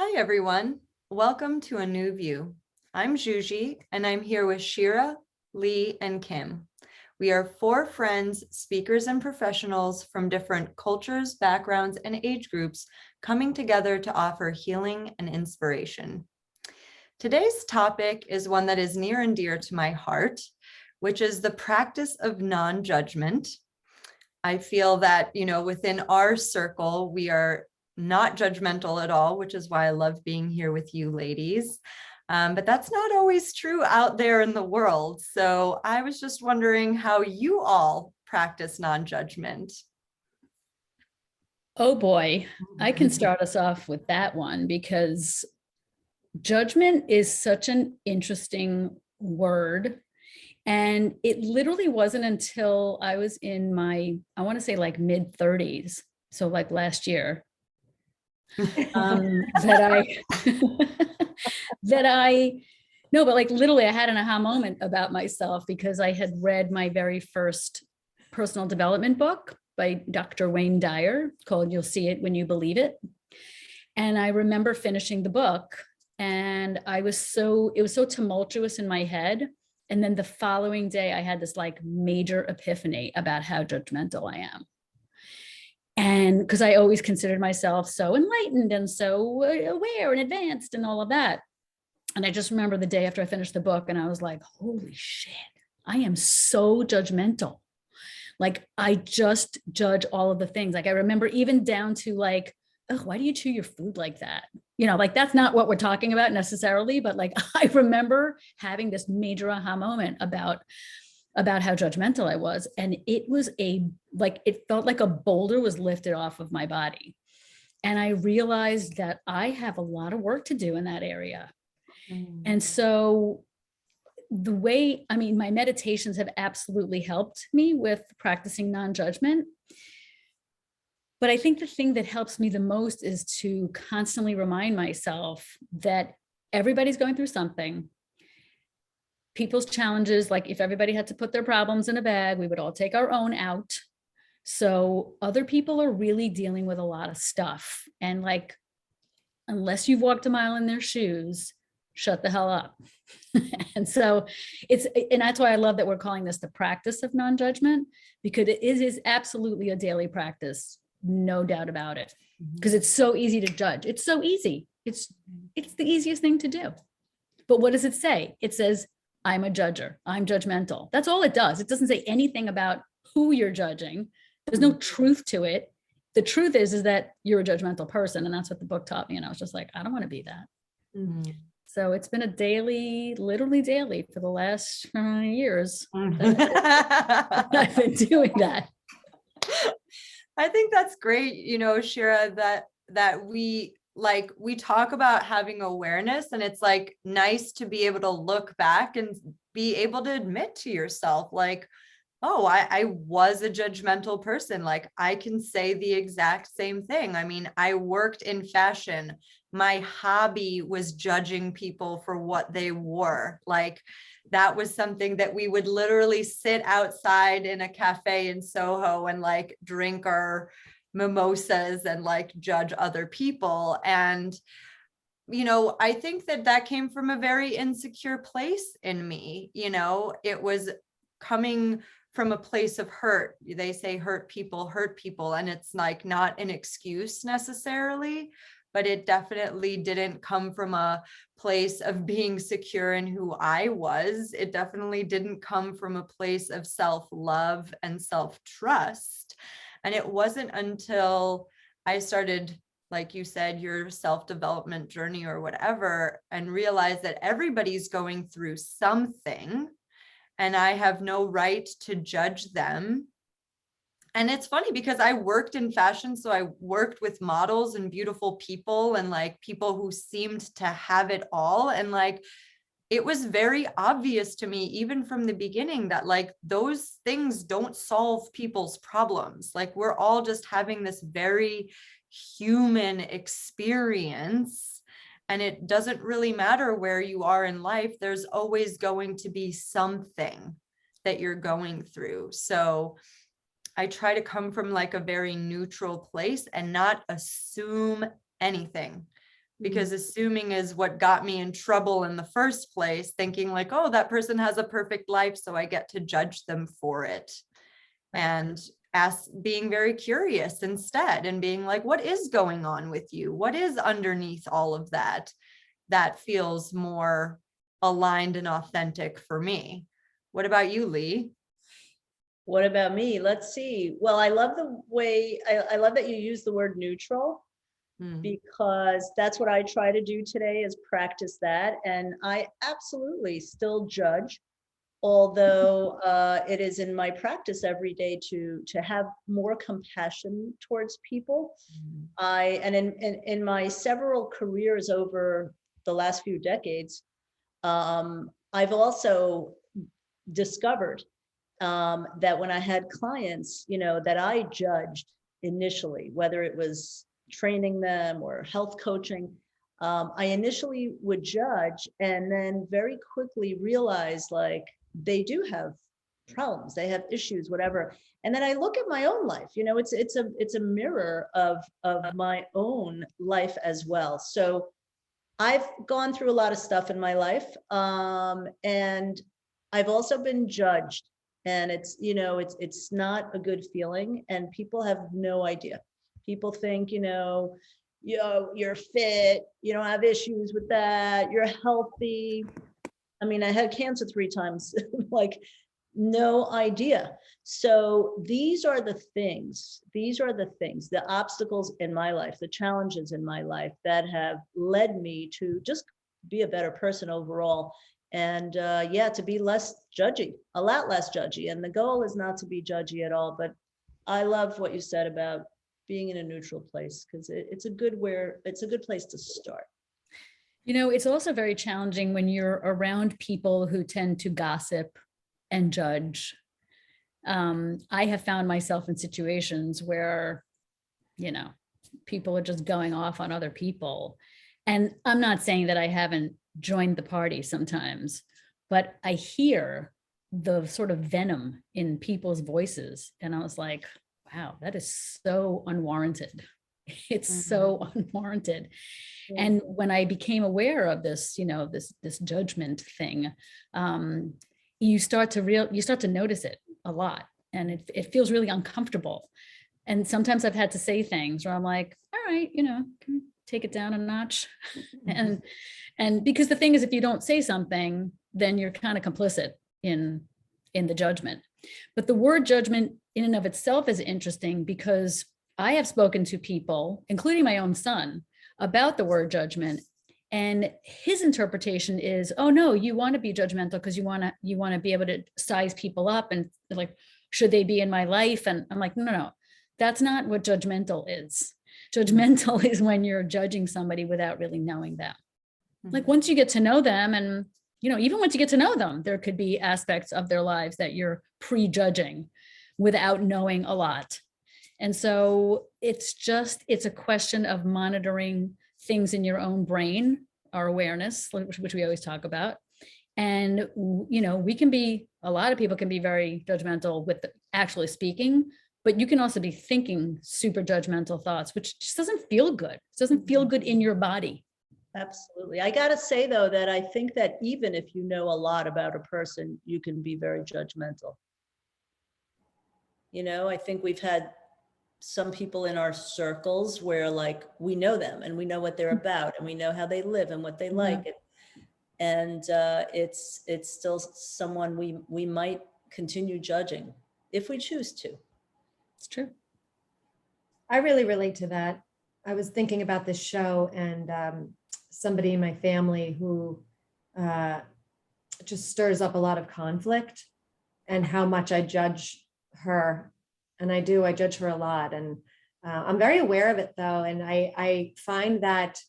Hi, everyone. Welcome to A New View. I'm Juji, and I'm here with Shira, Lee, and Kim. We are four friends, speakers, and professionals from different cultures, backgrounds, and age groups coming together to offer healing and inspiration. Today's topic is one that is near and dear to my heart, which is the practice of non-judgment. I feel that, within our circle, we are not judgmental at all, which is why I love being here with you ladies. But that's not always true out there in the world. So I was just wondering how you all practice non-judgment. Oh boy, I can start us off with that one because judgment is such an interesting word. And it literally wasn't until I was in my, I want to say like mid 30s. So like last year, that no, but like literally I had an aha moment about myself because I had read my very first personal development book by Dr. Wayne Dyer called You'll See It When You Believe It. And I remember finishing the book and it was so tumultuous in my head. And then the following day I had this like major epiphany about how judgmental I am. And because I always considered myself so enlightened and so aware and advanced and all of that. And I just remember the day after I finished the book and I was like, holy shit, I am so judgmental. Like I just judge all of the things. Like I remember even down to like, oh, why do you chew your food like that? Like that's not what we're talking about necessarily, but like I remember having this major aha moment about how judgmental I was. And it was it felt like a boulder was lifted off of my body. And I realized that I have a lot of work to do in that area. And so my meditations have absolutely helped me with practicing non-judgment. But I think the thing that helps me the most is to constantly remind myself that everybody's going through something. People's challenges, like if everybody had to put their problems in a bag, we would all take our own out. So other people are really dealing with a lot of stuff. And like, unless you've walked a mile in their shoes, shut the hell up. And so and that's why I love that we're calling this the practice of non-judgment, because it is absolutely a daily practice, no doubt about it. Because it's so easy to judge. It's so easy. It's the easiest thing to do. But what does it say? It says, I'm a judger. I'm judgmental. That's all it does. It doesn't say anything about who you're judging. There's no truth to it. The truth is that you're a judgmental person. And that's what the book taught me. And I was just like, I don't want to be that. So it's been a daily, literally daily for the last years. I've been doing that. I think that's great, Shira, that we talk about having awareness, and it's like nice to be able to look back and be able to admit to yourself, like, oh, I was a judgmental person. Like I can say the exact same thing. I mean, I worked in fashion. My hobby was judging people for what they wore. Like that was something that we would literally sit outside in a cafe in Soho and like drink our mimosas and like judge other people. And I think that came from a very insecure place in me. It was coming from a place of hurt. They say hurt people, and it's like not an excuse necessarily, but it definitely didn't come from a place of being secure in who I was. It definitely didn't come from a place of self-love and self-trust. And it wasn't until I started, like you said, your self-development journey or whatever, and realized that everybody's going through something, and I have no right to judge them. And it's funny because I worked in fashion, so I worked with models and beautiful people and like people who seemed to have it all. And like, it was very obvious to me, even from the beginning, that like those things don't solve people's problems. Like we're all just having this very human experience. And it doesn't really matter where you are in life. There's always going to be something that you're going through. So I try to come from like a very neutral place and not assume anything, because assuming is what got me in trouble in the first place, thinking like, oh, that person has a perfect life, so I get to judge them for it. And being very curious instead, and being like, what is going on with you? What is underneath all of that? That feels more aligned and authentic for me. What about you, Lee? What about me? Let's see. Well, I love the way, I love that you use the word neutral, because that's what I try to do today, is practice that. And I absolutely still judge, although it is in my practice every day to have more compassion towards people. And in my several careers over the last few decades, I've also discovered that when I had clients, that I judged initially, whether it was training them or health coaching, I initially would judge and then very quickly realize like they do have problems, they have issues, whatever. And then I look at my own life, it's a mirror of my own life as well. So I've gone through a lot of stuff in my life, and I've also been judged, and it's not a good feeling, and people have no idea. People think, you're fit, you don't have issues with that, you're healthy. I mean, I had cancer 3 times, like no idea. So these are the things, the obstacles in my life, the challenges in my life that have led me to just be a better person overall. And to be less judgy, a lot less judgy. And the goal is not to be judgy at all, but I love what you said about being in a neutral place, because it's a good place to start. It's also very challenging when you're around people who tend to gossip and judge. I have found myself in situations where, people are just going off on other people. And I'm not saying that I haven't joined the party sometimes, but I hear the sort of venom in people's voices. And I was like, wow, that is so unwarranted. It's so unwarranted. And when I became aware of this, this judgment thing, you start to notice it a lot, and it feels really uncomfortable. And sometimes I've had to say things where I'm like, all right, can we take it down a notch? And because the thing is, if you don't say something, then you're kind of complicit in the judgment. But the word judgment in and of itself is interesting, because I have spoken to people, including my own son, about the word judgment, and his interpretation is, oh no, you want to be judgmental because you want to be able to size people up, and like, should they be in my life? And I'm like, no, that's not what judgmental is. Judgmental is when you're judging somebody without really knowing them. Like, once you get to know them, and even once you get to know them, there could be aspects of their lives that you're prejudging without knowing a lot. And so it's a question of monitoring things in your own brain, our awareness, which we always talk about. And, a lot of people can be very judgmental with actually speaking, but you can also be thinking super judgmental thoughts, which just doesn't feel good. It doesn't feel good in your body. Absolutely. I got to say, though, that I think that even if you know a lot about a person, you can be very judgmental. I think we've had some people in our circles where like we know them and we know what they're about and we know how they live and what they like. And it's still someone we might continue judging if we choose to. It's true. I really relate to that. I was thinking about this show, and somebody in my family who just stirs up a lot of conflict, and how much I judge her. And I judge her a lot. And I'm very aware of it, though. And I find that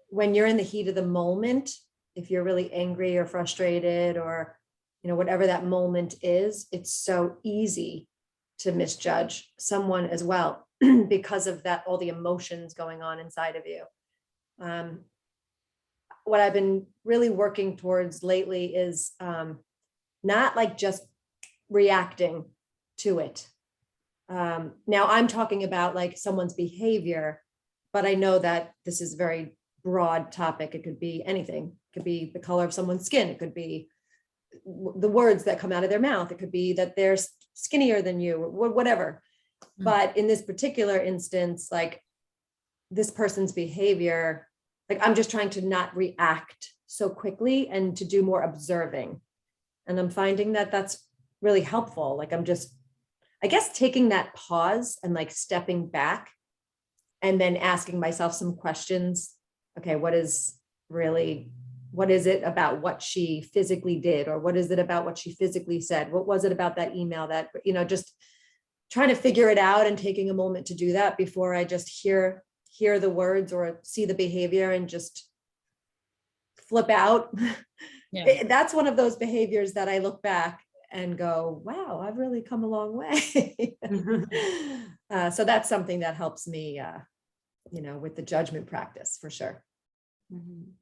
when you're in the heat of the moment, if you're really angry or frustrated or, whatever that moment is, it's so easy to misjudge someone as well because of that, all the emotions going on inside of you. What I've been really working towards lately is not like just reacting to it. Now I'm talking about like someone's behavior, but I know that this is a very broad topic. It could be anything. It could be the color of someone's skin. It could be the words that come out of their mouth. It could be that they're skinnier than you, or whatever. Mm. But in this particular instance, like this person's behavior, like I'm just trying to not react so quickly and to do more observing. And I'm finding that that's really helpful. Like I'm just, I guess, taking that pause and like stepping back and then asking myself some questions. Okay, what is it about what she physically did? Or what is it about what she physically said? What was it about that email that, just trying to figure it out and taking a moment to do that before I just hear the words or see the behavior and just flip out. Yeah. That's one of those behaviors that I look back and go, wow, I've really come a long way. So that's something that helps me, with the judgment practice for sure.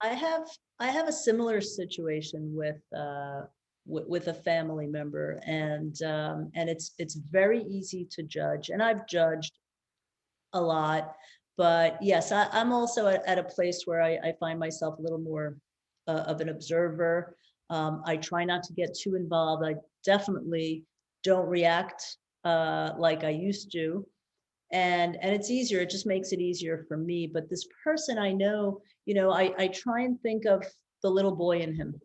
I have a similar situation with a family member, and it's very easy to judge, and I've judged a lot, but yes, I'm also at a place where I find myself a little more of an observer. I try not to get too involved. I definitely don't react like I used to. And it's easier, it just makes it easier for me. But this person I know, I try and think of the little boy in him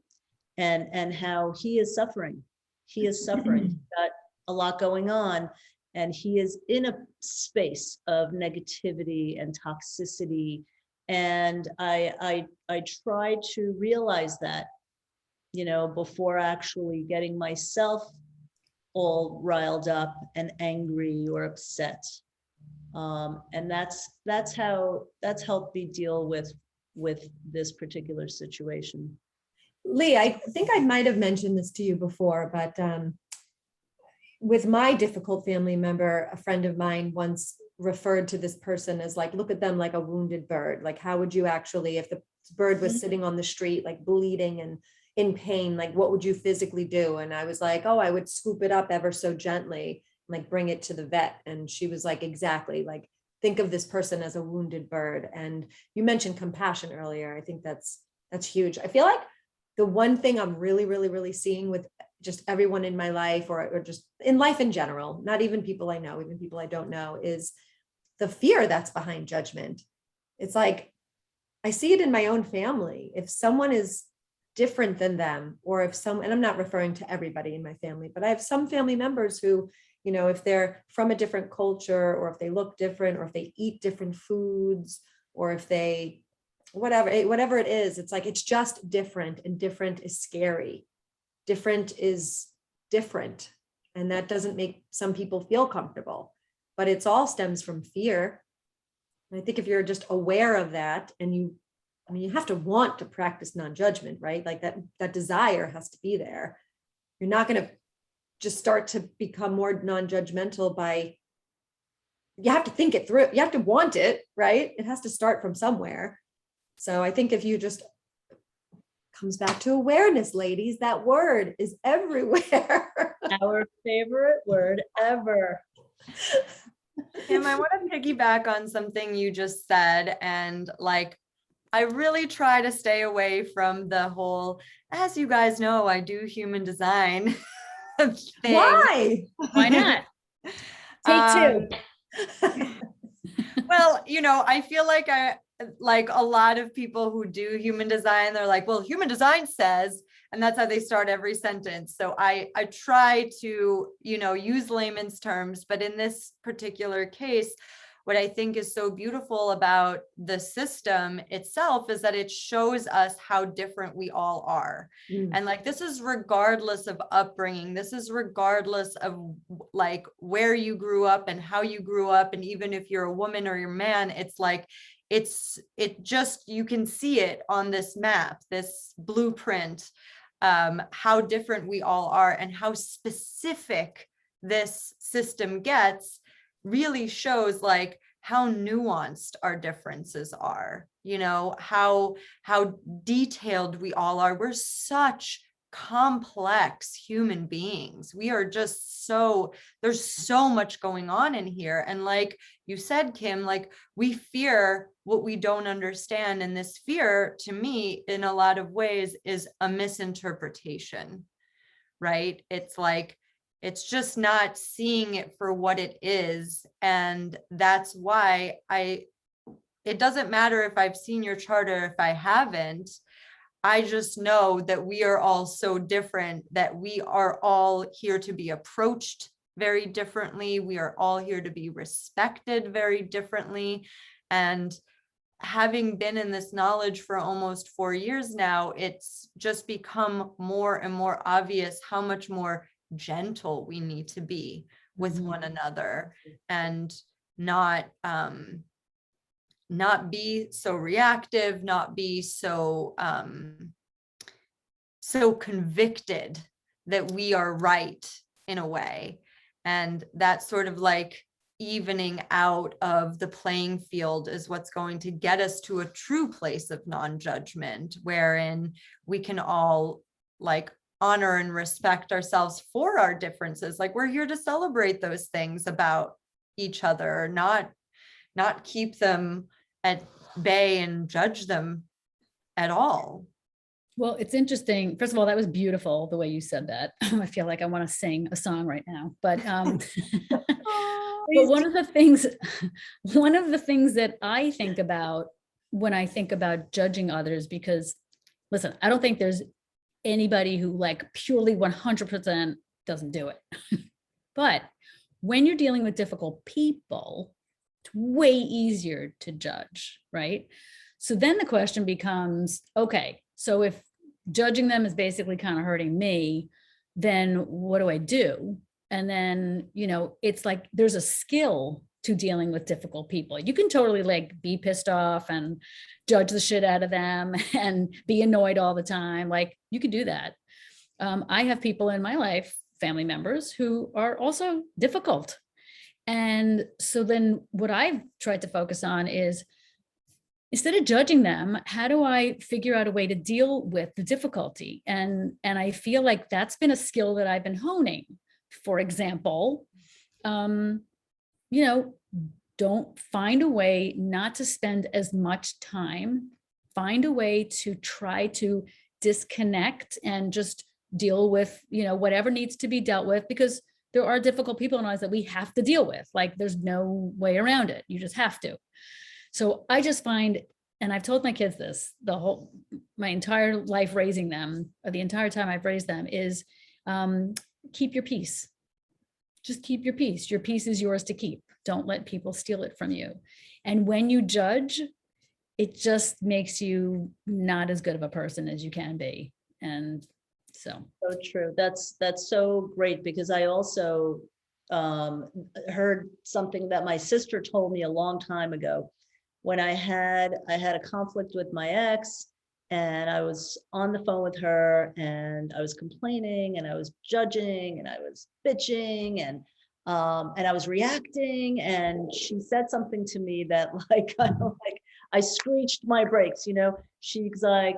and how he is suffering. He is suffering. He's got a lot going on, and he is in a space of negativity and toxicity. And I try to realize that, before actually getting myself all riled up and angry or upset. And that's helped me deal with this particular situation. Lee, I think I might have mentioned this to you before, but with my difficult family member, a friend of mine once referred to this person as like, look at them like a wounded bird. Like, how would you actually, if the bird was sitting on the street, like bleeding and in pain, like what would you physically do? And I was like, oh, I would scoop it up ever so gently, like bring it to the vet. And she was like, exactly, like think of this person as a wounded bird. And you mentioned compassion earlier. I think that's huge. I feel like the one thing I'm really, really, really seeing with just everyone in my life or just in life in general, not even people I know, even people I don't know, is the fear that's behind judgment. It's like, I see it in my own family. If someone is different than them, or and I'm not referring to everybody in my family, but I have some family members who, if they're from a different culture, or if they look different, or if they eat different foods, or if they, whatever it is, it's like, it's just different, and different is scary. Different is different. And that doesn't make some people feel comfortable, but it's all stems from fear. And I think if you're just aware of that, and you have to want to practice non-judgment, right? Like that desire has to be there. You're not going to just start to become more non-judgmental you have to think it through. You have to want it, right? It has to start from somewhere. So I think if you just comes back to awareness, ladies, that word is everywhere. Our favorite word ever. Kim, I want to piggyback on something you just said. And like, I really try to stay away from the whole, as you guys know, I do human design thing. Why? Why not? Take two. Well, I feel like like a lot of people who do human design, they're like, well, human design says, and that's how they start every sentence. So I try to, use layman's terms, but in this particular case, what I think is so beautiful about the system itself is that it shows us how different we all are. And like, this is regardless of upbringing. This is regardless of like where you grew up and how you grew up. And even if you're a woman or you're a man, it's like, you can see it on this map, this blueprint, how different we all are and how specific this system gets really shows like how nuanced our differences are, how detailed we all are. We're such complex human beings. We are just there's so much going on in here. And like you said, Kim, like we fear what we don't understand. And this fear, to me, in a lot of ways, is a misinterpretation, right? It's like, it's just not seeing it for what it is. And that's why it doesn't matter if I've seen your chart or if I haven't. I just know that we are all so different, that we are all here to be approached very differently. We are all here to be respected very differently. And having been in this knowledge for almost 4 years now, it's just become more and more obvious how much more gentle we need to be with one another, and not be so reactive, not be so convicted that we are right in a way. And that sort of like evening out of the playing field is what's going to get us to a true place of non-judgment, wherein we can all like honor and respect ourselves for our differences. Like we're here to celebrate those things about each other, not keep them at bay and judge them at all. Well, it's interesting. First of all, that was beautiful the way you said that. I feel like I want to sing a song right now. But but one of the things that I think about when I think about judging others, because listen, I don't think there's anybody who like purely 100% doesn't do it. But when you're dealing with difficult people, it's way easier to judge, right? So then the question becomes, okay, so if judging them is basically kind of hurting me, then what do I do? And then, you know, it's like there's a skill to dealing with difficult people. You can totally like be pissed off and judge the shit out of them and be annoyed all the time. Like you can do that. I have people in my life, family members, who are also difficult. And so then what I've tried to focus on is, instead of judging them, how do I figure out a way to deal with the difficulty? And I feel like that's been a skill that I've been honing. For example, you know, don't find a way not to spend as much time, find a way to try to disconnect and just deal with, you know, whatever needs to be dealt with, because there are difficult people in our lives that we have to deal with. Like there's no way around it. You just have to. So I just find, and I've told my kids this, my entire life raising them, or the entire time I've raised them, is keep your peace. Just keep your peace. Your peace is yours to keep. Don't let people steal it from you. And when you judge, it just makes you not as good of a person as you can be. And so true. That's so great, because I also heard something that my sister told me a long time ago. When I had a conflict with my ex, and I was on the phone with her, and I was complaining, and I was judging, and I was bitching, and I was reacting, and she said something to me that like I screeched my brakes. You know, she's like,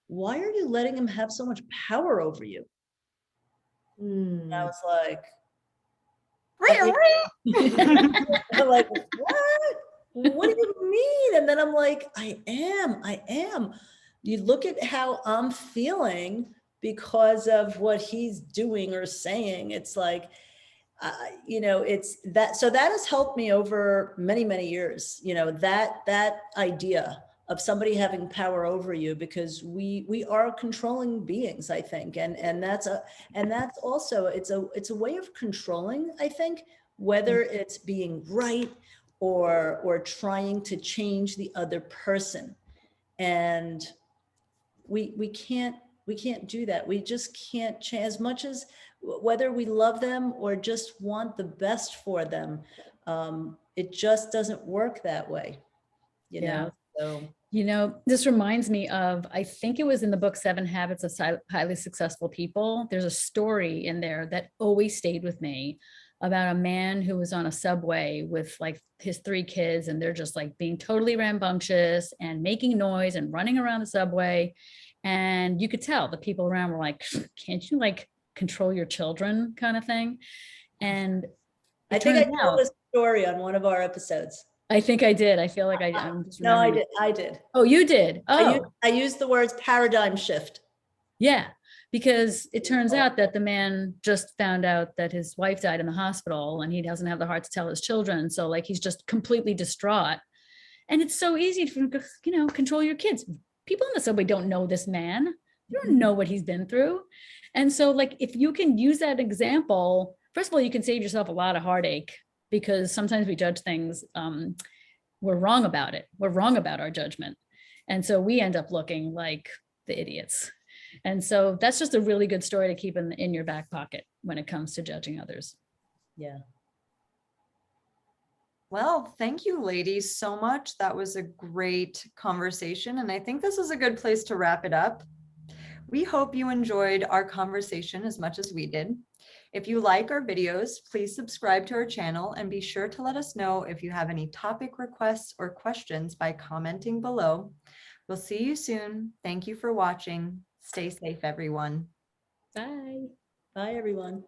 "Why are you letting him have so much power over you?" And I was like, I'm like, what? What do you mean? And then I'm like, I am. You look at how I'm feeling because of what he's doing or saying. It's like, you know, it's that. So that has helped me over many, many years, you know, that idea of somebody having power over you, because we are controlling beings, I think. And that's also, it's a way of controlling, I think, whether it's being right or trying to change the other person. And we can't do that. We just can't change, as much as whether we love them or just want the best for them. It just doesn't work that way, you know? So. You know, this reminds me of, I think it was in the book, 7 Habits of Highly Successful People. There's a story in there that always stayed with me about a man who was on a subway with like his 3 kids, and they're just like being totally rambunctious and making noise and running around the subway. And you could tell the people around were like, can't you like control your children kind of thing? And I it think I turns told out, this story on one of our episodes. I think I did. I feel like I'm just No, I remembering. did. I did. Oh, you did? Oh, I used the words paradigm shift. yeah. Because it turns out that the man just found out that his wife died in the hospital and he doesn't have the heart to tell his children. So like he's just completely distraught. And it's so easy to, control your kids. People in the subway don't know this man. They don't know what he's been through. And so like if you can use that example, first of all, you can save yourself a lot of heartache because sometimes we judge things. We're wrong about it. We're wrong about our judgment. And so we end up looking like the idiots. And so that's just a really good story to keep in your back pocket when it comes to judging others. Yeah. Well, thank you, ladies, so much. That was a great conversation. And I think this is a good place to wrap it up. We hope you enjoyed our conversation as much as we did. If you like our videos, please subscribe to our channel and be sure to let us know if you have any topic requests or questions by commenting below. We'll see you soon. Thank you for watching. Stay safe, everyone. Bye. Bye, everyone.